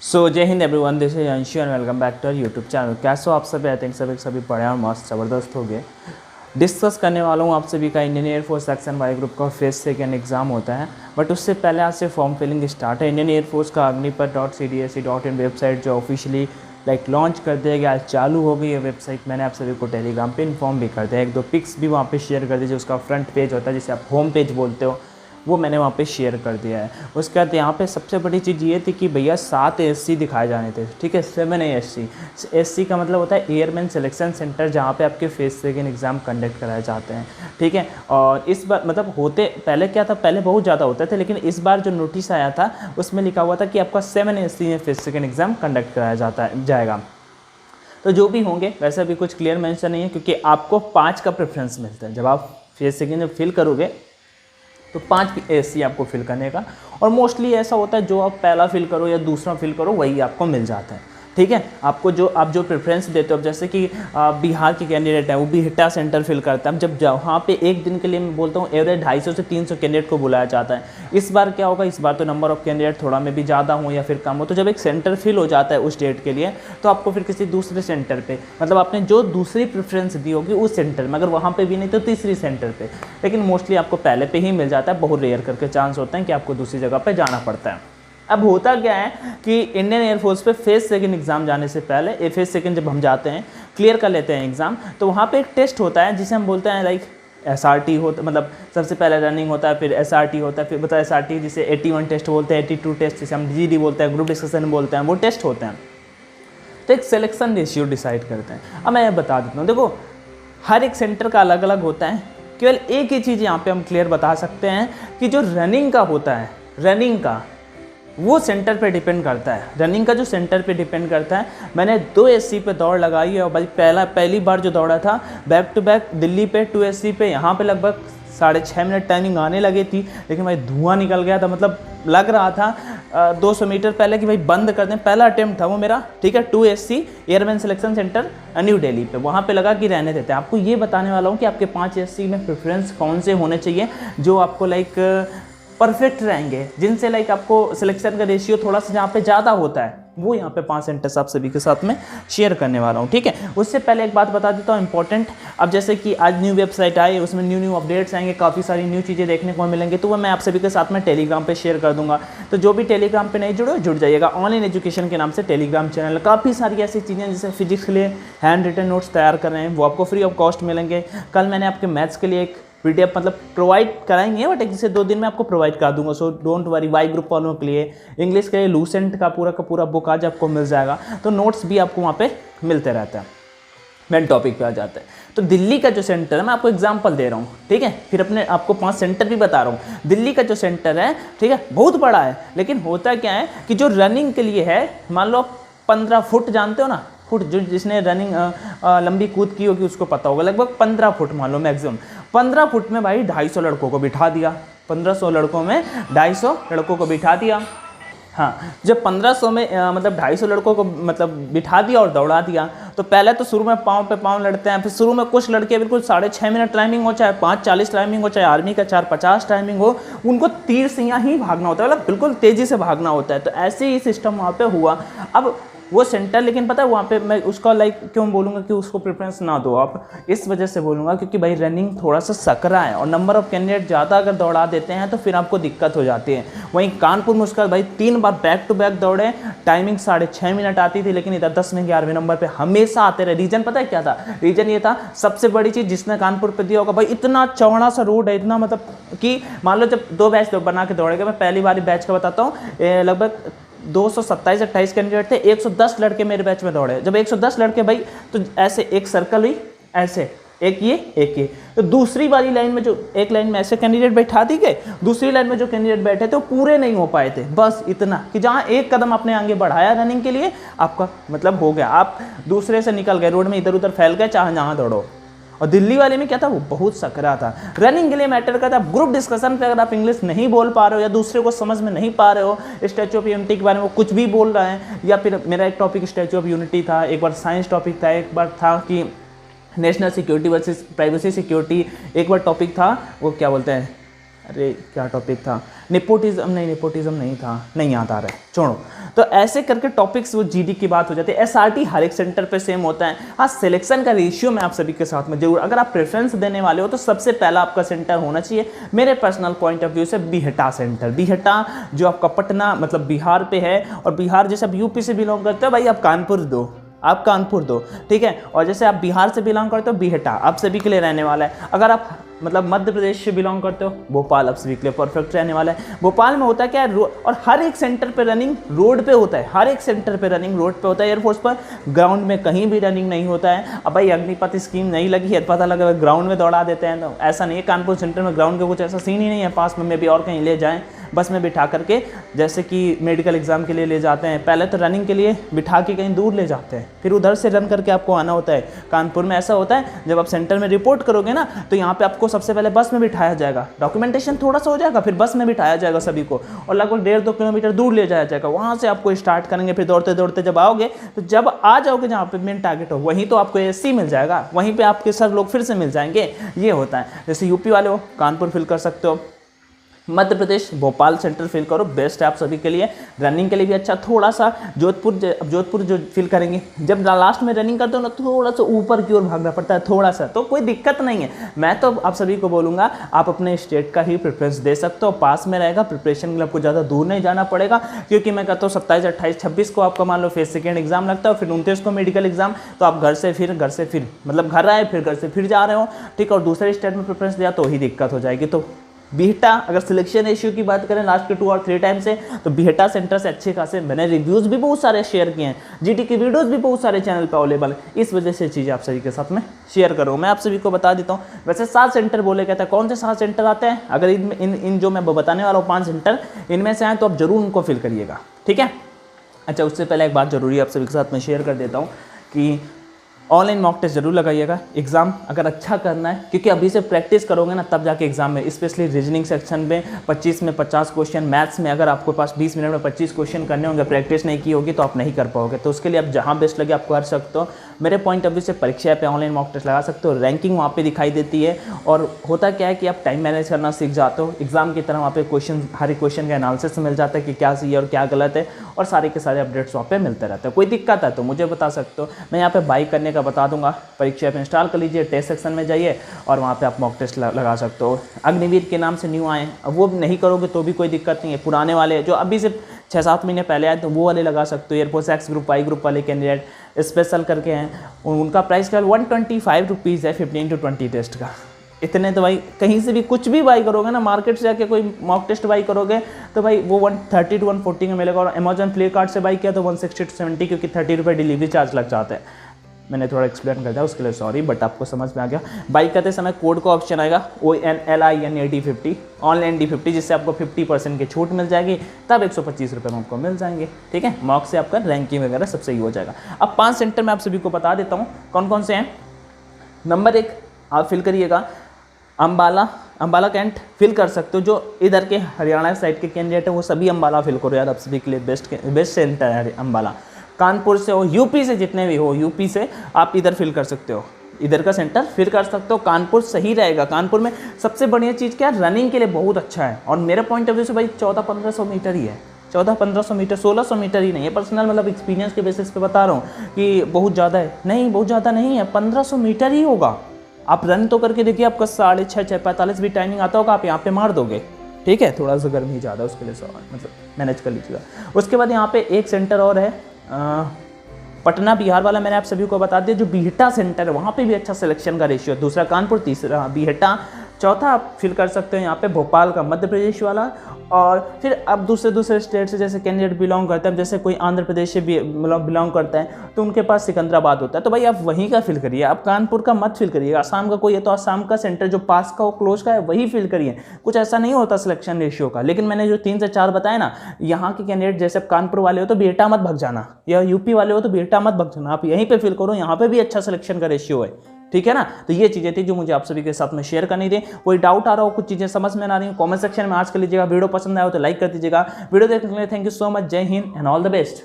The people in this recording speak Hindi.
So Jai Hind everyone, this is Anshu and welcome back to our YouTube channel. कैसे हो आप सभी? आई थिंक सभी पढ़े और मस्त ज़बरदस्त हो गए। डिस्कस करने वाला हूँ आप सभी का Indian Air Force section Y group का फेज सेकेंड एग्जाम होता है, बट उससे पहले आज से फॉर्म फिलिंग स्टार्ट है। इंडियन एयरफोर्स का अग्निपथ.cdsc.in वेबसाइट जो ऑफिशियली लॉन्च कर दिया गया, आज चालू हो गई है वेबसाइट। मैंने आप सभी को टेलीग्राम पे इन्फॉर्म भी कर दिया, एक दो पिक्स भी वहाँ पे शेयर कर दीजिए। उसका फ्रंट पेज होता है जिसे आप होम पेज बोलते हो, वो मैंने वहाँ पे शेयर कर दिया है। उसके बाद यहाँ पे सबसे बड़ी चीज़ ये थी कि भैया 7 ASC दिखाए जाने थे, ठीक है, 7 ASC। ASC का मतलब होता है एयरमैन सिलेक्शन सेंटर, जहाँ पे आपके फेज सेकेंड एग्ज़ाम कंडक्ट कराए जाते हैं, ठीक है। और इस बार मतलब होते पहले क्या था, पहले बहुत ज़्यादा होते थे, लेकिन इस बार जो नोटिस आया था उसमें लिखा हुआ था कि आपका 7 ASC में फेज सेकेंड एग्ज़ाम कंडक्ट कराया जाएगा। तो जो भी होंगे वैसे अभी कुछ क्लियर मेंशन नहीं है, क्योंकि आपको 5 का प्रेफरेंस मिलता है। जब आप फेज सेकेंड फिल करोगे तो 5 ASC आपको फिल करने का, और मोस्टली ऐसा होता है जो आप पहला फिल करो या दूसरा फिल करो वही आपको मिल जाता है, ठीक है। आपको जो आप जो प्रेफरेंस देते हो, अब जैसे कि बिहार के कैंडिडेट हैं वो बिहटा सेंटर फिल करता है। अब जब वहाँ पे एक दिन के लिए मैं बोलता हूँ एवरेज 250 से 300 कैंडिडेट को बुलाया जाता है। इस बार क्या होगा, इस बार तो नंबर ऑफ कैंडिडेट थोड़ा में भी ज़्यादा हो या फिर कम हो, तो जब एक सेंटर फिल हो जाता है उस डेट के लिए, तो आपको फिर किसी दूसरे सेंटर पर, मतलब आपने जो दूसरी प्रेफरेंस दी होगी उस सेंटर में, अगर वहाँ पर भी नहीं तो तीसरी सेंटर पर, लेकिन मोस्टली आपको पहले पर ही मिल जाता है। बहुत रेयर करके चांस होते हैं कि आपको दूसरी जगह पर जाना पड़ता है। अब होता क्या है कि इंडियन एयरफोर्स पे फेज सेकेंड एग्ज़ाम जाने से पहले, फेज सेकेंड जब हम जाते हैं, क्लियर कर लेते हैं एग्ज़ाम, तो वहाँ पे एक टेस्ट होता है जिसे हम बोलते हैं लाइक SRT होता, मतलब सबसे पहले रनिंग होता है, फिर SRT होता है, फिर बता SRT जिसे 81 टेस्ट बोलते हैं, 82 टेस्ट जिसे हम GD बोलते हैं, ग्रुप डिस्कशन बोलते हैं, वो टेस्ट होते हैं। तो एक सिलेक्शन रेशियो डिसाइड करते हैं। अब मैं बता देता हूँ, देखो हर एक सेंटर का अलग अलग होता है। केवल एक ही चीज़ यहाँ पर हम क्लियर बता सकते हैं कि जो रनिंग का होता है, रनिंग का वो सेंटर पे डिपेंड करता है। रनिंग का जो सेंटर पे डिपेंड करता है, मैंने 2 ASC पे दौड़ लगाई है, और भाई पहली बार जो दौड़ा था बैक टू बैक दिल्ली पे 2 ASC पे, यहाँ पे लगभग 6.5 मिनट टाइमिंग आने लगी थी, लेकिन भाई धुआं निकल गया था। मतलब लग रहा था 200 मीटर पहले कि भाई बंद कर दें। पहला अटेम्प्ट था वो मेरा, ठीक है, 2 ASC airman selection centre new Delhi पे, वहाँ पे लगा कि रहने देते हैं। आपको ये बताने वाला हूँ कि आपके 5 ASC में प्रेफरेंस कौन से होने चाहिए जो आपको लाइक परफेक्ट रहेंगे, जिनसे लाइक आपको सिलेक्शन का रेशियो थोड़ा सा जहाँ पे ज़्यादा होता है, वो यहाँ पे 5 सेंटर्स आप सभी के साथ में शेयर करने वाला हूँ, ठीक है। उससे पहले एक बात बता देता हूँ इंपॉर्टेंट। अब जैसे कि आज न्यू वेबसाइट आई, उसमें न्यू अपडेट्स आएंगे, काफ़ी सारी न्यू चीज़ें देखने को मिलेंगी, तो वो मैं आप सभी के साथ में टेलीग्राम पे शेयर कर दूंगा। तो जो भी टेलीग्राम पे नहीं जुड़े जुड़ जाइएगा। ऑनलाइन एजुकेशन के नाम से टेलीग्राम चैनल, काफ़ी सारी ऐसी चीज़ें जैसे फिजिक्स के लिए हैंड रिटन नोट्स तैयार कर रहे हैं, वो आपको फ्री ऑफ कॉस्ट मिलेंगे। कल मैंने आपके मैथ्स के लिए एक PDF मतलब प्रोवाइड कराएंगे, बट एक से 2 दिन में आपको प्रोवाइड कर दूंगा, so don't worry. Y group वालों के लिए इंग्लिश के लिए लूसेंट का पूरा बुक आज आपको मिल जाएगा, तो नोट्स भी आपको वहाँ पे मिलते रहते हैं। मेन टॉपिक पे आ जाते हैं। तो दिल्ली का जो सेंटर है, मैं आपको एग्जांपल दे रहा हूँ, ठीक है, फिर अपने आपको 5 सेंटर भी बता रहा हूँ। दिल्ली का जो सेंटर है, ठीक है, बहुत बड़ा है, लेकिन होता क्या है कि जो रनिंग के लिए है, मान लो 15 फुट, जानते हो ना फुट, जो जिसने रनिंग लंबी कूद की होगी उसको पता होगा, लगभग 15 फुट मान लो मैक्सिमम। 15 फुट में भाई 250 लड़कों को बिठा दिया, 1500 लड़कों में 250 लड़कों को बिठा दिया। हाँ, जब 1500 में मतलब 250 लड़कों को मतलब बिठा दिया और दौड़ा दिया, तो पहले तो शुरू में पाँव पे पाँव लड़ते हैं, फिर शुरू में कुछ लड़के बिल्कुल 6.5 मिनट टाइमिंग हो, चाहे 5:40 टाइमिंग हो, चाहे आर्मी का 4:50 टाइमिंग हो, उनको तीर से ही भागना होता है, मतलब बिल्कुल तेज़ी से भागना होता है। तो ऐसे ही सिस्टम वहाँ पे हुआ। अब वो सेंटर, लेकिन पता है वहाँ पे मैं उसका लाइक क्यों बोलूँगा कि उसको प्रेफरेंस ना दो आप, इस वजह से बोलूँगा क्योंकि भाई रनिंग थोड़ा सा सकरा है, और नंबर ऑफ कैंडिडेट ज़्यादा अगर दौड़ा देते हैं तो फिर आपको दिक्कत हो जाती है। वहीं कानपुर में उसका भाई 3 बार बैक टू बैक दौड़े, टाइमिंग 6.5 मिनट आती थी, लेकिन इधर 10वें 11वें नंबर पर हमेशा आते रहे। रीज़न पता है क्या था? रीज़न ये था, सबसे बड़ी चीज़ जिसने कानपुर पर दिया होगा, भाई इतना चौड़ा सा रोड है, इतना मतलब कि मान लो जब 2 बैच बना के दौड़ेगा, मैं पहली बार बैच का बताता हूँ, लगभग 227-28 कैंडिडेट थे, 110 लड़के मेरे बैच में दौड़े। जब 110 लड़के भाई, तो ऐसे एक सर्कल हुई, ऐसे एक ये, तो दूसरी वाली लाइन में जो एक लाइन में ऐसे कैंडिडेट बैठा दी गए, दूसरी लाइन में जो कैंडिडेट बैठे थे वो पूरे नहीं हो पाए थे। बस इतना कि जहाँ एक कदम आपने आगे बढ़ाया रनिंग के लिए, आपका मतलब हो गया, आप दूसरे से निकल गए, रोड में इधर उधर फैल गए, चाहे जहाँ दौड़ो। और दिल्ली वाले में क्या था, वो बहुत सकरा था। रनिंग के लिए मैटर करता है। ग्रुप डिस्कशन पे अगर आप इंग्लिश नहीं बोल पा रहे हो या दूसरे को समझ में नहीं पा रहे हो, स्टैच्यू ऑफ यूनिटी के बारे में वो कुछ भी बोल रहे हैं, या फिर मेरा एक टॉपिक स्टैच्यू ऑफ यूनिटी था, एक बार साइंस टॉपिक था, एक बार था कि national security versus privacy security, एक बार टॉपिक था वो क्या बोलते हैं अरे क्या टॉपिक था, नेपोटिज्म नहीं था, नहीं याद आ रहा है, छोड़ो। तो ऐसे करके टॉपिक्स वो जीडी की बात हो जाती है। एसआरटी हर एक सेंटर पे सेम होता है। हाँ, सिलेक्शन का रेशियो मैं आप सभी के साथ में जरूर, अगर आप प्रेफरेंस देने वाले हो तो सबसे पहला आपका सेंटर होना चाहिए मेरे पर्सनल पॉइंट ऑफ व्यू से बीहटा सेंटर। बीहटा जो आपका पटना मतलब बिहार पे है, और बिहार जैसे आप यूपी से बिलोंग करते हो भाई आप कानपुर दो, आप कानपुर दो, ठीक है। और जैसे आप बिहार से बिलोंग करते हो बीहटा आप सभी के लिए रहने वाला है। अगर आप मतलब मध्य प्रदेश से बिलोंग करते हो भोपाल आप सभी के लिए परफेक्ट रहने वाला है। भोपाल में होता क्या है, और हर एक सेंटर पे रनिंग रोड पे होता है, हर एक सेंटर पे रनिंग रोड पे होता है। एयरफोर्स पर ग्राउंड में कहीं भी रनिंग नहीं होता है। अब भाई अग्निपथ स्कीम नहीं लगी है, पता लगा ग्राउंड में दौड़ा देते हैं, तो ऐसा नहीं है। कानपुर सेंटर में ग्राउंड का कुछ ऐसा सीन ही नहीं है, पास में भी और कहीं ले जाएँ बस में बिठा करके, जैसे कि मेडिकल एग्जाम के लिए ले जाते हैं, पहले तो रनिंग के लिए बिठा के कहीं दूर ले जाते हैं, फिर उधर से रन करके आपको आना होता है। कानपुर में ऐसा होता है, जब आप सेंटर में रिपोर्ट करोगे ना तो यहाँ पे आपको सबसे पहले बस में बिठाया जाएगा, डॉक्यूमेंटेशन थोड़ा सा हो जाएगा, फिर बस में बिठाया जाएगा सभी को, और लगभग 1.5-2 किलोमीटर दूर ले जाया जाएगा। वहाँ से आपको स्टार्ट करेंगे, फिर दौड़ते दौड़ते जब आओगे, तो जब आ जाओगे जहाँ पे मेन टारगेट हो वहीं तो आपको एससी मिल जाएगा, वहीं पे आपके सर लोग फिर से मिल जाएंगे। ये होता है। जैसे यूपी वाले हो कानपुर फिल कर सकते हो, मध्य प्रदेश भोपाल सेंटर फिल करो, बेस्ट है आप सभी के लिए, रनिंग के लिए भी अच्छा। थोड़ा सा जोधपुर जो फिल करेंगे, जब लास्ट में रनिंग करते हो ना थोड़ा सा ऊपर की ओर भागना पड़ता है थोड़ा सा, तो कोई दिक्कत नहीं है। मैं तो आप सभी को बोलूँगा आप अपने स्टेट का ही प्रेफरेंस दे सकते हो, पास में रहेगा, प्रिपरेशन के लिए आपको ज़्यादा दूर नहीं जाना पड़ेगा। क्योंकि मैं कहता हूँ 27, 28, 26 को आपका मान लो फेज सेकेंड एग्जाम लगता है, फिर 29 को मेडिकल एग्जाम, तो आप घर से फिर मतलब घर आए फिर घर से फिर जा रहे हो, ठीक है, और दूसरे स्टेट में प्रेफरेंस दिया तो ही दिक्कत हो जाएगी। तो बीहटा, अगर सिलेक्शन रेशियो की बात करें लास्ट के 2 और 3 टाइम से, तो बीहटा सेंटर से अच्छे खासे मैंने रिव्यूज़ भी बहुत सारे शेयर किए हैं, जीटी की वीडियोस भी बहुत सारे चैनल पे अवेलेबल है। इस वजह से चीज़ें आप सभी के साथ में शेयर करूँ। मैं आप सभी को बता देता हूँ, वैसे 7 सेंटर बोले कहता है, कौन से 7 सेंटर आते हैं, अगर इन जो मैं बताने वाला हूँ 5 सेंटर इनमें से आए तो आप जरूर उनको फिल करिएगा, ठीक है। अच्छा, उससे पहले एक बात जरूरी आप सभी के साथ में शेयर कर देता हूँ कि ऑनलाइन मॉक टेस्ट जरूर लगाइएगा। एग्जाम अगर अच्छा करना है, क्योंकि अभी से प्रैक्टिस करोगे ना तब जाके एग्जाम में, स्पेशली रीजनिंग सेक्शन में 25 में 50 क्वेश्चन, मैथ्स में अगर आपके पास 20 मिनट में 25 क्वेश्चन करने होंगे, प्रैक्टिस नहीं की होगी तो आप नहीं कर पाओगे। तो उसके लिए आप जहाँ बेस्ट लगे आप कर सकते हो। मेरे पॉइंट ऑफ व्यू से परीक्षा पे ऑनलाइन मॉक टेस्ट लगा सकते हो, रैंकिंग वहाँ पे दिखाई देती है, और होता क्या है कि आप टाइम मैनेज करना सीख जाते हो। एग्जाम की तरह वहाँ पे क्वेश्चन, हर एक क्वेश्चन का एनालिसिस मिल जाता है कि क्या सही है और क्या गलत है, और सारे के सारे अपडेट्स वहाँ पे मिलते रहते हैं। कोई दिक्कत है तो मुझे बता सकते हो, मैं यहाँ पे बाई करने का बता दूंगा। परीक्षा ऐप इंस्टॉल कर लीजिए, टेस्ट सेक्शन में जाइए और वहाँ पे आप मॉक टेस्ट लगा सकते हो। अग्निवीर के नाम से न्यू आए, अब वो नहीं करोगे तो भी कोई दिक्कत नहीं है। पुराने वाले जो अभी से 6-7 महीने पहले आए तो वो वाले लगा सकते हो। Air Force X group, Y group वाले कैंडिडेट स्पेशल करके हैं, उनका प्राइस केवल 125 रुपीज़ है 15 to 20 टेस्ट का। इतने तो भाई कहीं से भी कुछ भी बाई करोगे ना, मार्केट से जाके कोई मॉक टेस्ट बाई करोगे तो भाई वो 130 to 140 में मिलेगा, और अमेजॉन फ्लिपकार्ट से बाई किया तो 160 to 170, क्योंकि 30 रुपये डिलीवरी चार्ज लग जाते हैं। मैंने थोड़ा एक्सप्लेन कर दिया उसके लिए सॉरी, बट आपको समझ में आ गया। बाई करते समय कोड का ऑप्शन आएगा ONLINAD50 ऑनलाइन D50, जिससे आपको 50% की छूट मिल जाएगी, तब 125 रुपये में आपको मिल जाएंगे, ठीक है। मॉक से आपका रैंकिंग वगैरह सब सही हो जाएगा। अब 5 सेंटर मैं आप सभी को बता देता हूँ कौन कौन से हैं। नंबर 1 आप फिल करिएगा अम्बाला कैंट फिल कर सकते हो। जो इधर के हरियाणा साइड के कैंडिडेट है वो सभी अम्बाला फिल करो यार, आप सभी के लिए बेस्ट सेंटर है अम्बाला। कानपुर से हो, यूपी से जितने भी हो, यूपी से आप इधर फिल कर सकते हो, इधर का सेंटर फिल कर सकते हो। कानपुर सही रहेगा। कानपुर में सबसे बढ़िया चीज़ क्या है, रनिंग के लिए बहुत अच्छा है, और मेरे पॉइंट ऑफ व्यू से भाई 1400-1500 मीटर ही है, 1400-1500 मीटर, 1600 मीटर ही नहीं है। पर्सनल मतलब एक्सपीरियंस के बेसिस पे बता रहा हूँ कि बहुत ज़्यादा है, नहीं बहुत ज़्यादा नहीं है, 1500 मीटर ही होगा। आप रन तो करके देखिए, आपका 6:30-6:45 भी टाइमिंग आता होगा, आप यहाँ पे मार दोगे, ठीक है। थोड़ा सा गर्मी ज़्यादा उसके लिए मतलब मैनेज कर लीजिएगा। उसके बाद यहाँ पे एक सेंटर और है पटना बिहार वाला, मैंने आप सभी को बता दिया। जो बीहटा सेंटर है वहाँ पे भी अच्छा सिलेक्शन का रेशियो है। दूसरा कानपुर, तीसरा बीहटा, चौथा आप फिल कर सकते हो यहाँ पे भोपाल का मध्य प्रदेश वाला। और फिर अब दूसरे स्टेट से जैसे कैंडिडेट बिलोंग करते हैं, जैसे कोई आंध्र प्रदेश से बिलोंग करता है तो उनके पास सिकंदराबाद होता है, तो भाई आप वहीं का फिल करिए, आप कानपुर का मत फिल करिए। आसाम का कोई है तो आसाम का सेंटर जो पास का हो, क्लोज का है, वही फिल करिए। कुछ ऐसा नहीं होता सिलेक्शन रेशियो का। लेकिन मैंने जो 3 से 4 बताया ना, यहाँ के कैंडिडेट जैसे कानपुर वाले हो तो बीहटा मत भग जाना, या यूपी वाले हो तो बीहटा मत भग जाना, आप यहीं पर फिल करो, यहाँ पर भी अच्छा सिलेक्शन का रेशियो है, ठीक है ना। तो ये चीज़ें थी जो मुझे आप सभी के साथ में शेयर करनी थी। कोई डाउट आ रहा हो, कुछ चीज़ें समझ में ना आ रही हो, कमेंट सेक्शन में आज कर लीजिएगा। वीडियो पसंद आया हो तो लाइक कर दीजिएगा। वीडियो देखने के लिए थैंक यू सो मच। जय हिंद एंड ऑल द बेस्ट।